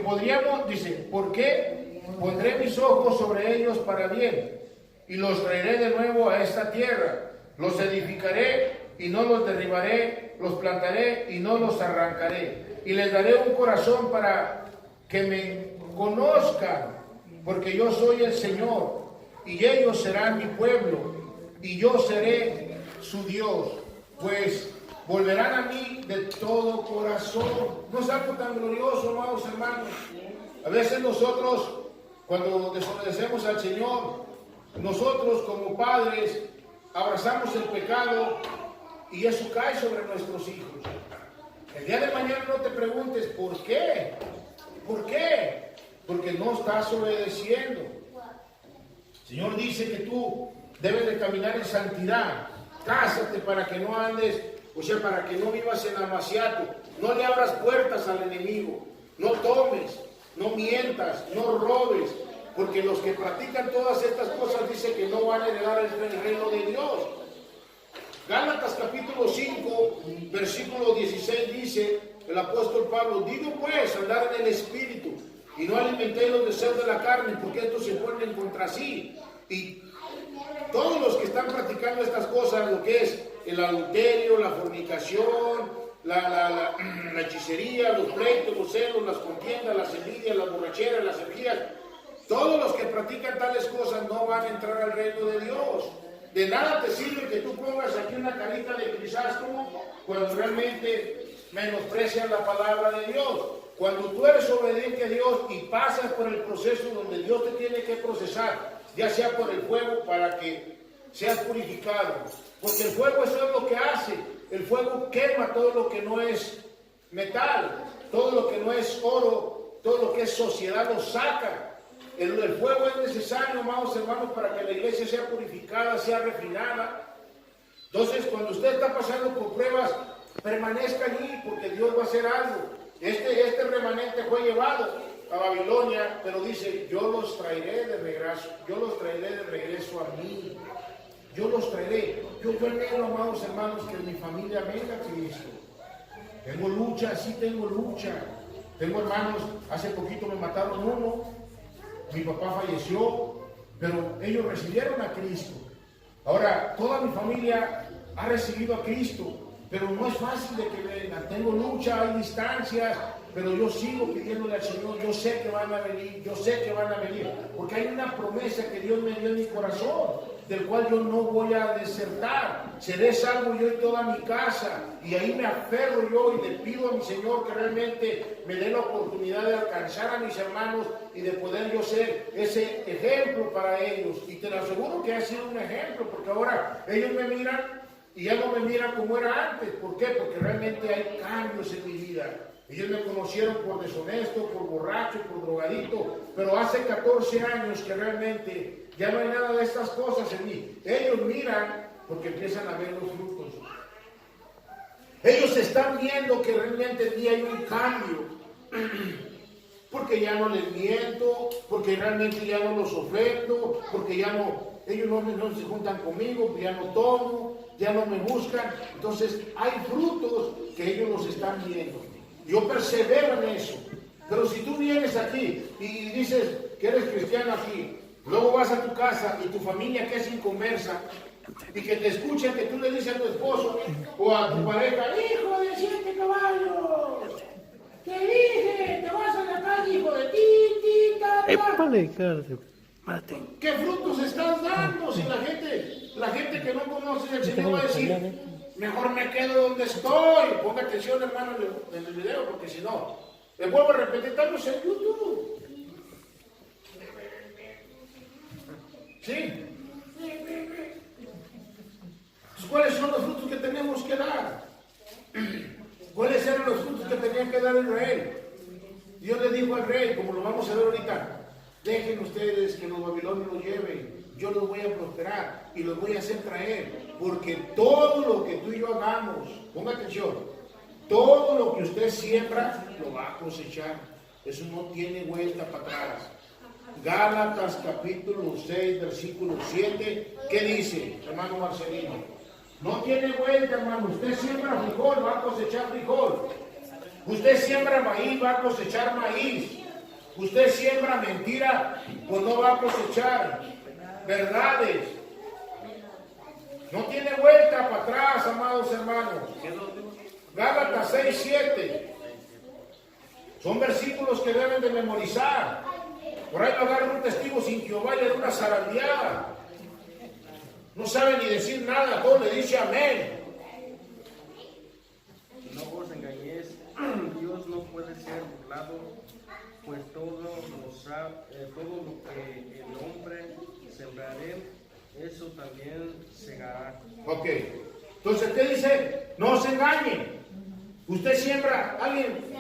pondré mis ojos sobre ellos para bien? Y los traeré de nuevo a esta tierra. Los edificaré y no los derribaré, los plantaré y no los arrancaré. Y les daré un corazón para que me conozcan, porque yo soy el Señor, y ellos serán mi pueblo, y yo seré su Dios, pues volverán a mí de todo corazón. No es algo tan glorioso, amados hermanos. A veces nosotros, cuando desobedecemos al Señor, nosotros como padres abrazamos el pecado y eso cae sobre nuestros hijos. El día de mañana no te preguntes ¿por qué? ¿Por qué? Porque no estás obedeciendo. El Señor dice que tú debes de caminar en santidad. Cásate para que no andes, o sea, para que no vivas en amaciato. No le abras puertas al enemigo. No tomes. no mientas, no robes, porque los que practican todas estas cosas dice que no van a heredar el reino de Dios. Gálatas capítulo 5, versículo 16 dice el apóstol Pablo: digo pues, andar en el Espíritu, y no alimentéis los deseos de la carne, porque estos se ponen contra sí. Y todos los que están practicando estas cosas, lo que es el adulterio, la fornicación, la hechicería, los pleitos, los celos, las contiendas, las envidias, las borracheras, las herejías, todos los que practican tales cosas no van a entrar al reino de Dios. De nada te sirve que tú pongas aquí una carita de Crisóstomo cuando realmente menosprecian la palabra de Dios. Cuando tú eres obediente a Dios y pasas por el proceso donde Dios te tiene que procesar, ya sea por el fuego para que seas purificado, porque el fuego eso es lo que hace. El fuego quema todo lo que no es metal, todo lo que no es oro, todo lo que es sociedad lo saca. El fuego es necesario, amados hermanos, para que la iglesia sea purificada, sea refinada. Entonces, cuando usted está pasando por pruebas, permanezca allí, porque Dios va a hacer algo. Este remanente fue llevado a Babilonia, pero dice: yo los traeré de regreso, yo los traeré de regreso a mí. Yo los traeré. Yo anhelo, amados hermanos, que mi familia venga a Cristo. Tengo lucha, sí tengo lucha. Tengo hermanos, hace poquito me mataron uno, mi papá falleció, pero ellos recibieron a Cristo. Ahora, toda mi familia ha recibido a Cristo, pero no es fácil de que vengan. Tengo lucha, hay distancias, pero yo sigo pidiéndole al Señor. Yo sé que van a venir, yo sé que van a venir, porque hay una promesa que Dios me dio en mi corazón, del cual yo no voy a desertar. Seré salvo yo y toda mi casa, y ahí me aferro yo y le pido a mi Señor que realmente me dé la oportunidad de alcanzar a mis hermanos y de poder yo ser ese ejemplo para ellos. Y te lo aseguro que ha sido un ejemplo, porque ahora ellos me miran y ya no me miran como era antes. ¿Por qué? Porque realmente hay cambios en mi vida. Ellos me conocieron por deshonesto, por borracho, por drogadito, pero hace 14 años que realmente ya no hay nada de estas cosas en mí. Ellos miran porque empiezan a ver los frutos. Ellos están viendo que realmente en mí hay un cambio, porque ya no les miento, porque realmente ya no los ofendo, porque ya no, ellos no se juntan conmigo, ya no tomo, ya no me buscan. Entonces hay frutos que ellos los están viendo. Yo persevero en eso. Pero si tú vienes aquí y dices que eres cristiano aquí, luego vas a tu casa y tu familia que es inconversa, y que te escuchan que tú le dices a tu esposo o a tu pareja: hijo de 7 caballos, te dije, te vas a la calle, hijo de ti, ¿qué frutos estás dando? Si la gente que no conoce al Señor va a decir: mejor me quedo donde estoy. Ponga atención, hermano, en el video, porque si no, les vuelvo a repetir, estamos en YouTube. ¿Sí? ¿Cuáles son los frutos que tenemos que dar? ¿Cuáles eran los frutos que tenían que dar el rey? Dios le dijo al rey, como lo vamos a ver ahorita: dejen ustedes que los babilonios los lleven, yo los voy a prosperar y los voy a hacer traer, porque todo lo que tú y yo hagamos, ponga atención, todo lo que usted siembra lo va a cosechar. Eso no tiene vuelta para atrás. Gálatas capítulo 6, versículo 7, ¿qué dice, hermano Marcelino? No tiene vuelta, hermano. Usted siembra frijol, va a cosechar frijol. Usted siembra maíz, va a cosechar maíz. Usted siembra mentira, pues no va a cosechar verdades. No tiene vuelta para atrás, amados hermanos. Gálatas 6, 7. Son versículos que deben de memorizar. Por ahí lo agarra un testigo sin Jehová y le da una zarandeada. No sabe ni decir nada, todo le dice amén. No os engañéis, Dios no puede ser burlado, pues todo lo que el hombre sembraré, eso también segará. Ok, entonces, ¿qué dice? No se engañe. Usted siembra, alguien,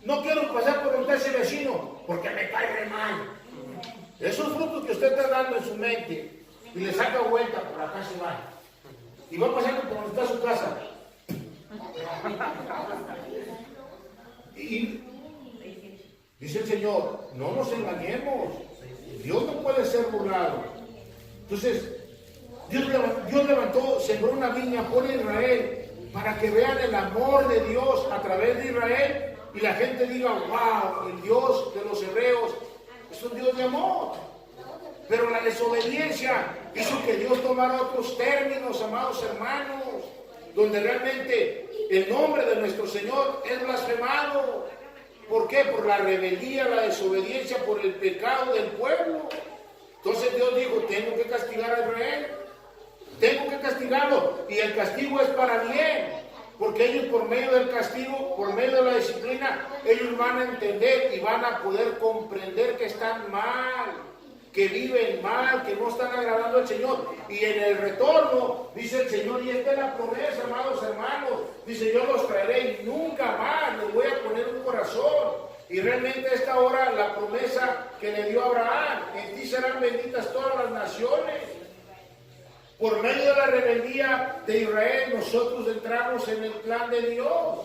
no quiero pasar por donde ese vecino, porque me cae re mal. Esos frutos que usted está dando en su mente, y le saca vuelta, por acá se va. Y va pasando por donde está su casa. Y Dice el Señor, no nos engañemos. Dios no puede ser burlado. Entonces, Dios levantó, sembró una viña por Israel para que vean el amor de Dios a través de Israel y la gente diga, wow, el Dios de los hebreos es un Dios de amor. Pero la desobediencia hizo que Dios tomara otros términos, amados hermanos, donde realmente el nombre de nuestro Señor es blasfemado. ¿Por qué? Por la rebeldía, la desobediencia, por el pecado del pueblo. Entonces Dios dijo, tengo que castigar a Israel. Tengo que castigarlo. Y el castigo es para bien. Porque ellos por medio del castigo, por medio de la disciplina, ellos van a entender y van a poder comprender que están mal, que viven mal, que no están agradando al Señor. Y en el retorno, dice el Señor, y esta es la promesa, amados hermanos, dice, yo los traeré y nunca más les voy a poner un corazón. Y realmente esta hora la promesa que le dio a Abraham, en ti serán benditas todas las naciones. Por medio de la rebeldía de Israel, nosotros entramos en el plan de Dios.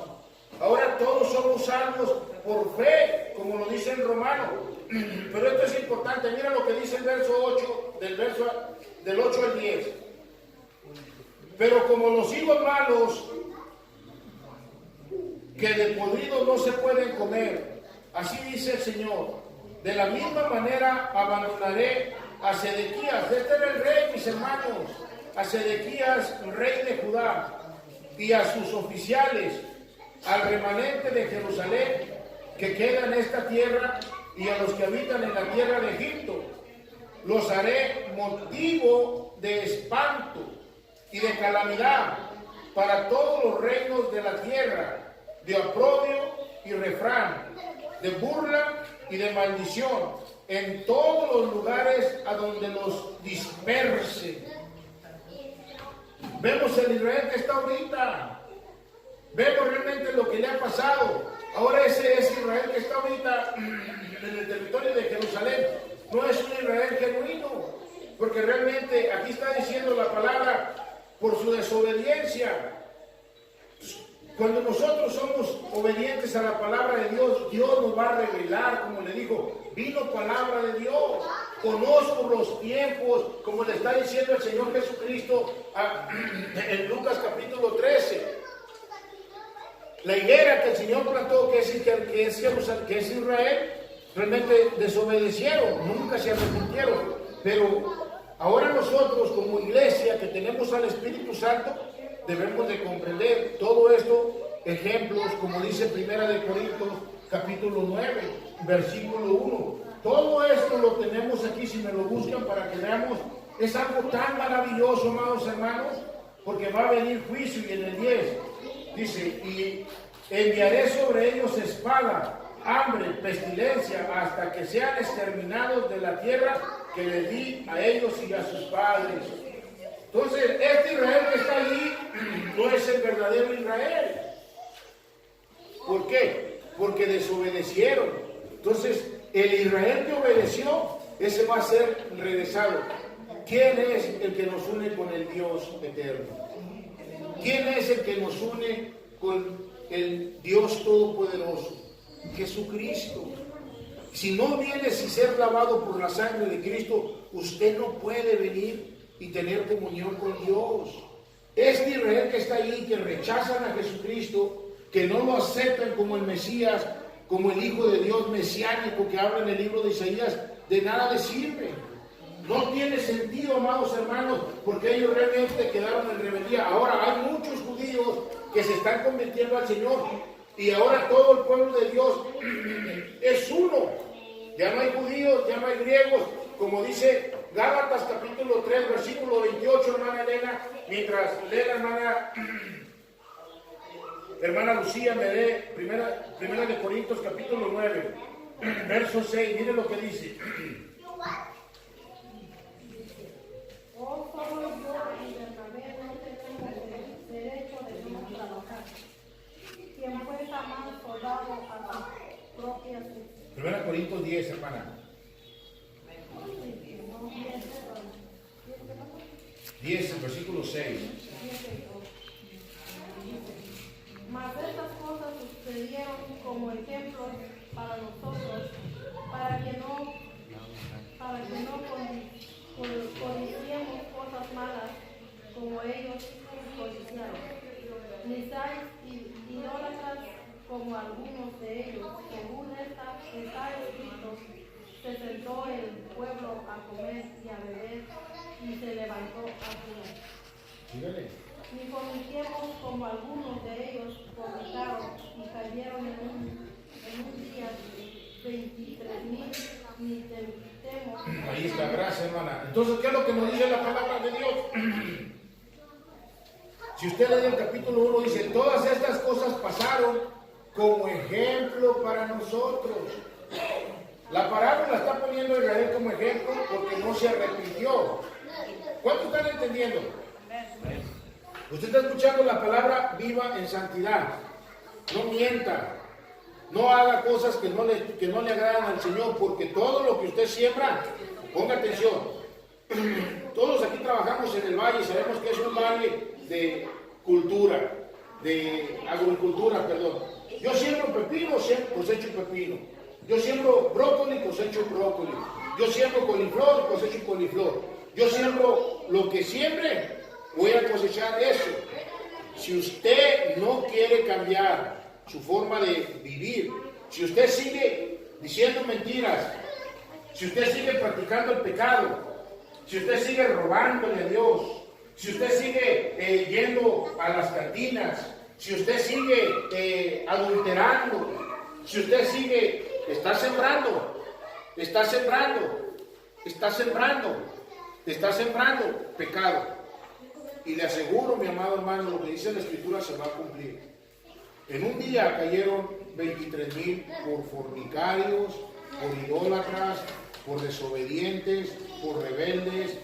Ahora todos somos salvos por fe, como lo dice en Romanos. Pero esto es importante, mira lo que dice el verso 8, del 8 al 10. Pero como los higos malos, que de podrido no se pueden comer, así dice el Señor, de la misma manera abandonaré a Sedequías, este era el rey, mis hermanos, a Sedequías, rey de Judá, y a sus oficiales, al remanente de Jerusalén, que queda en esta tierra, y a los que habitan en la tierra de Egipto. Los haré motivo de espanto y de calamidad para todos los reinos de la tierra, de oprobio y refrán, de burla y de maldición, en todos los lugares a donde los disperse. Vemos el Israel que está ahorita. Vemos realmente lo que le ha pasado. Ahora ese es Israel que está ahorita en el territorio de Jerusalén. No es un Israel genuino, porque realmente aquí está diciendo la palabra por su desobediencia. Cuando nosotros somos obedientes a la palabra de Dios, Dios nos va a revelar, como le digo, vino palabra de Dios. Conozco los tiempos, como le está diciendo el Señor Jesucristo en Lucas capítulo 13. La higuera que el Señor plantó, que es Israel, realmente desobedecieron, nunca se arrepintieron. Pero ahora nosotros como iglesia que tenemos al Espíritu Santo, debemos de comprender todo esto, ejemplos, como dice Primera de Corintios capítulo 9, versículo 1. Todo esto lo tenemos aquí, si me lo buscan para que veamos, es algo tan maravilloso, amados hermanos, porque va a venir juicio. Y en el 10 dice, y enviaré sobre ellos espada, hambre, pestilencia, hasta que sean exterminados de la tierra que les di a ellos y a sus padres. Entonces, este Israel que está allí no es el verdadero Israel. ¿Por qué? Porque desobedecieron. Entonces, el Israel que obedeció, ese va a ser regresado. ¿Quién es el que nos une con el Dios eterno? ¿Quién es el que nos une con el Dios Todopoderoso? Jesucristo. Si no vienes y ser lavado por la sangre de Cristo, usted no puede venir y tener comunión con Dios. Este Israel que está ahí, que rechazan a Jesucristo, que no lo aceptan como el Mesías, como el Hijo de Dios mesiánico que habla en el libro de Isaías, de nada les sirve. No tiene sentido, amados hermanos, porque ellos realmente quedaron en rebeldía. Ahora hay muchos judíos que se están convirtiendo al Señor, y ahora todo el pueblo de Dios es uno. Ya no hay judíos, ya no hay griegos, como dice Gálatas capítulo 3, versículo 28, hermana Elena, mientras lee la hermana Lucía me dé primera de Corintios capítulo 9, verso 6, mire lo que dice. Oh, solo yo y Bernabé no tenemos el derecho de no trabajar. Quien fue jamás soldado a sus propias. 1 Corintios 10, hermana. 10, el versículo 6. Mas estas cosas sucedieron como ejemplos para nosotros, para que no codiciemos cosas malas como ellos codiciaron, ni seáis idólatras como algunos de ellos. Según está escrito, se sentó el pueblo a comer y a beber y se levantó a comer. Dígale. Ni forniquemos como algunos de ellos fornicaron y cayeron en un día 23,000, ni tentemos. Ahí está, gracias, hermana. Entonces, ¿qué es lo que nos dice la palabra de Dios? Si usted lee el capítulo 1, dice, todas estas cosas pasaron como ejemplo para nosotros. La parábola está poniendo a Israel como ejemplo porque no se arrepintió. ¿Cuántos están entendiendo? Usted está escuchando la palabra viva en santidad. No mienta. No haga cosas que no le agradan al Señor, porque todo lo que usted siembra, ponga atención. Todos aquí trabajamos en el valle, sabemos que es un valle de cultura, de agricultura, perdón. Yo siembro pepino, cosecho pepino. Yo siembro brócoli, cosecho brócoli. Yo siembro coliflor, cosecho coliflor. Yo siembro lo que siembre, voy a cosechar eso. Si usted no quiere cambiar su forma de vivir, si usted sigue diciendo mentiras, si usted sigue practicando el pecado, si usted sigue robándole a Dios, si usted sigue yendo a las cantinas, si usted sigue adulterando, si usted sigue, está sembrando pecado. Y le aseguro, mi amado hermano, lo que dice la Escritura se va a cumplir. En un día cayeron 23,000 por fornicarios, por idólatras, por desobedientes, por rebeldes.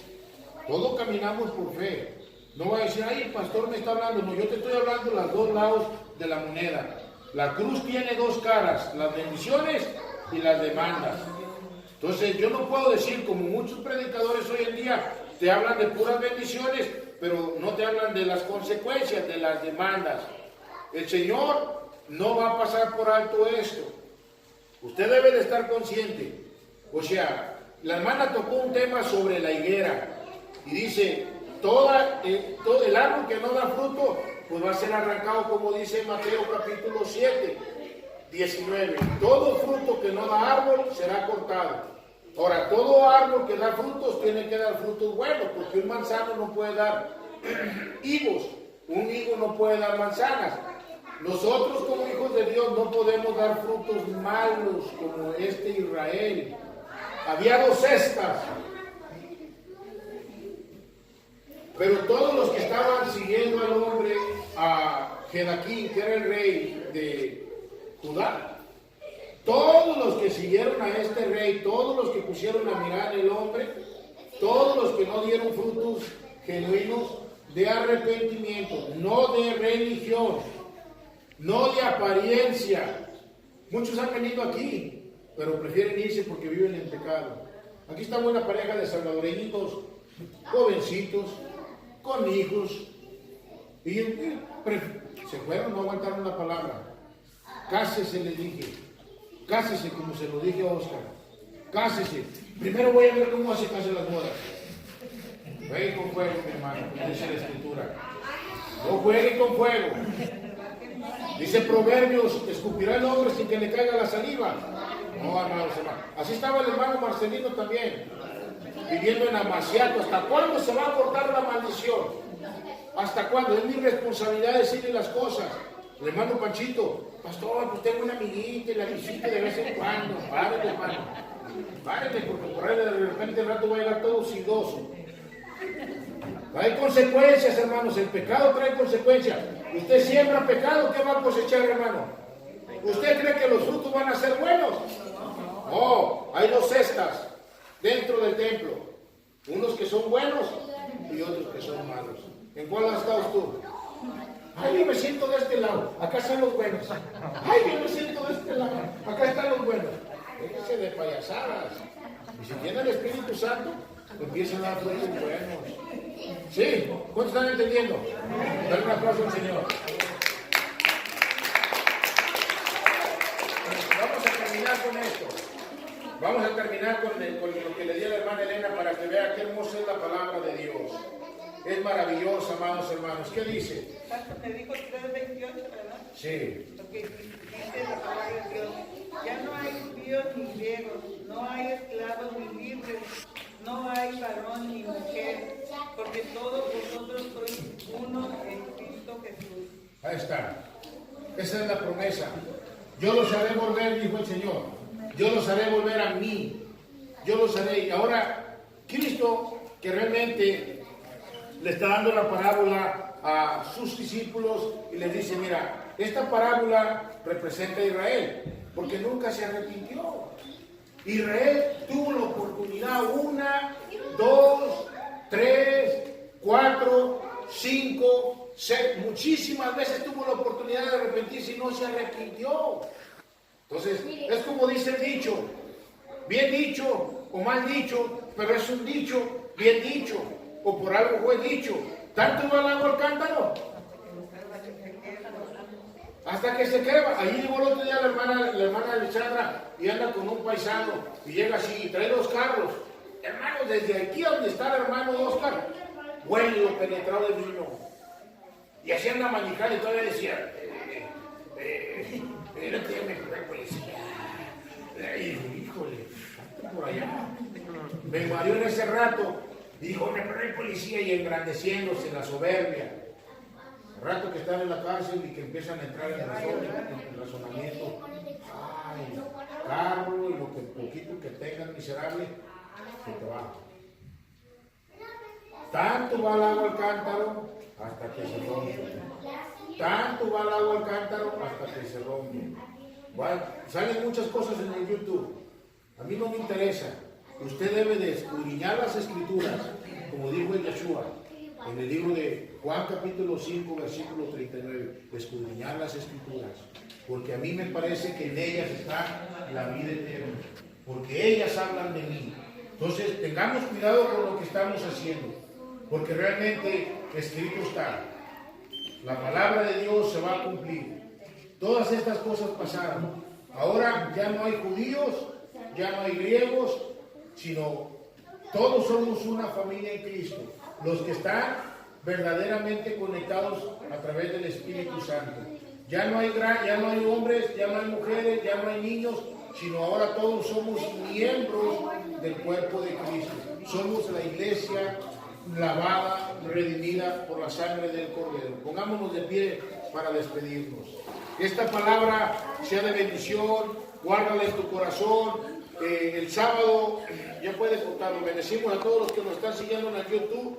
Todos caminamos por fe. No va a decir, ay, el pastor me está hablando. No, yo te estoy hablando de los dos lados de la moneda. La cruz tiene dos caras, las bendiciones y las demandas. Entonces yo no puedo decir, como muchos predicadores hoy en día, te hablan de puras bendiciones, pero no te hablan de las consecuencias, de las demandas. El Señor no va a pasar por alto esto. Usted debe de estar consciente. O sea, la hermana tocó un tema sobre la higuera y dice, todo el árbol que no da fruto, pues va a ser arrancado, como dice Mateo capítulo 7, 19. Todo fruto que no da árbol será cortado. Ahora, todo árbol que da frutos tiene que dar frutos buenos, porque un manzano no puede dar higos, un higo no puede dar manzanas. Nosotros como hijos de Dios no podemos dar frutos malos como este Israel. Había 2 cestas, pero todos los que estaban siguiendo al hombre, a Jedaquín, que era el rey de Judá, todos los que siguieron a este rey, todos los que pusieron a mirar el hombre, todos los que no dieron frutos genuinos de arrepentimiento, no de religión, no de apariencia. Muchos han venido aquí, pero prefieren irse porque viven en pecado. Aquí está una pareja de salvadoreñitos, jovencitos, con hijos, y se fueron, no aguantaron la palabra. Cásese, les dije. Cásese, como se lo dije a Oscar. Cásese. Primero voy a ver cómo se casan las bodas. Juegue con fuego, mi hermano, como dice la Escritura. No juegue con fuego. Dice Proverbios, escupirá el hombre sin que le caiga la saliva. No, amados hermanos. Así estaba el hermano Marcelino también, viviendo en Amaciato. ¿Hasta cuándo se va a cortar la maldición? ¿Hasta cuándo? Es mi responsabilidad decirle las cosas. El hermano Panchito, pastor, pues tengo una amiguita y la visite de vez en cuando. Párele, hermano. Párele, porque por ahí de repente el rato va a llegar todo sidoso. Hay consecuencias, hermanos. El pecado trae consecuencias. Usted siembra pecado, ¿qué va a cosechar, hermano? ¿Usted cree que los frutos van a ser buenos? No, hay 2 cestas dentro del templo. Unos que son buenos y otros que son malos. ¿En cuál has estado tú? Ay, yo me siento de este lado, acá están los buenos. Ay, yo me siento de este lado, acá están los buenos. Déjense de payasadas. Y si tiene el Espíritu Santo, empiezan a dar frutos buenos. ¿Sí? ¿Cuántos están entendiendo? Dale un aplauso al Señor. Vamos a terminar. con esto. Vamos a terminar con lo que le di a la hermana Elena para que vea qué hermosa es la palabra de Dios. Es maravillosa, amados hermanos. ¿Qué dice? Pastor, me dijo 3:28, ¿verdad? Sí. Porque dice la palabra de Dios, ya no hay judíos ni griegos, no hay esclavos ni libres, no hay varón ni mujer, porque todos vosotros sois uno en Cristo Jesús. Ahí está. Esa es la promesa. Yo los haré volver, dijo el Señor. Yo los haré volver a mí. Yo los haré. Y ahora, Cristo, que realmente le está dando la parábola a sus discípulos y les dice, mira, esta parábola representa a Israel, porque nunca se arrepintió. Israel tuvo la oportunidad 1, 2, 3, 4, 5, 6, muchísimas veces tuvo la oportunidad de arrepentirse y no se arrepintió. Entonces, es como dice el dicho, bien dicho o mal dicho, pero es un dicho, bien dicho, o por algo fue dicho. ¿Tanto va el agua al cántaro? Hasta que se quema. Ahí llegó el otro día la hermana Alexandra y anda con un paisano y llega así y trae 2 carros. Hermano, desde aquí donde está el hermano Oscar, huele lo penetrado de vino. Y así anda manejando y todavía decía, no tiene policía. Híjole, por allá. Me mareó en ese rato. Dijo, me paró el policía y engrandeciéndose la soberbia. El rato que están en la cárcel y que empiezan a entrar en el razonamiento. Ay, carro y lo que poquito que tengan miserable, se te va. Tanto va el agua al cántaro hasta que se rompe. Tanto va el agua al cántaro hasta que se rompe. Bueno, salen muchas cosas en el YouTube. A mí no me interesa. Usted debe de escudriñar las escrituras, como dijo el Yeshua, en el libro de Juan capítulo 5, versículo 39. Escudriñar las escrituras, porque a mí me parece que en ellas está la vida eterna, porque ellas hablan de mí. Entonces, tengamos cuidado con lo que estamos haciendo, porque realmente escrito está. La palabra de Dios se va a cumplir. Todas estas cosas pasaron. Ahora ya no hay judíos, ya no hay griegos, sino todos somos una familia en Cristo. Los que están verdaderamente conectados a través del Espíritu Santo. Ya no hay hombres, ya no hay mujeres, ya no hay niños, sino ahora todos somos miembros del cuerpo de Cristo. Somos la iglesia lavada, redimida por la sangre del Cordero. Pongámonos de pie para despedirnos. Que esta palabra sea de bendición, guárdala en tu corazón. El sábado, ya puede contarlo, bendecimos a todos los que nos están siguiendo en el YouTube.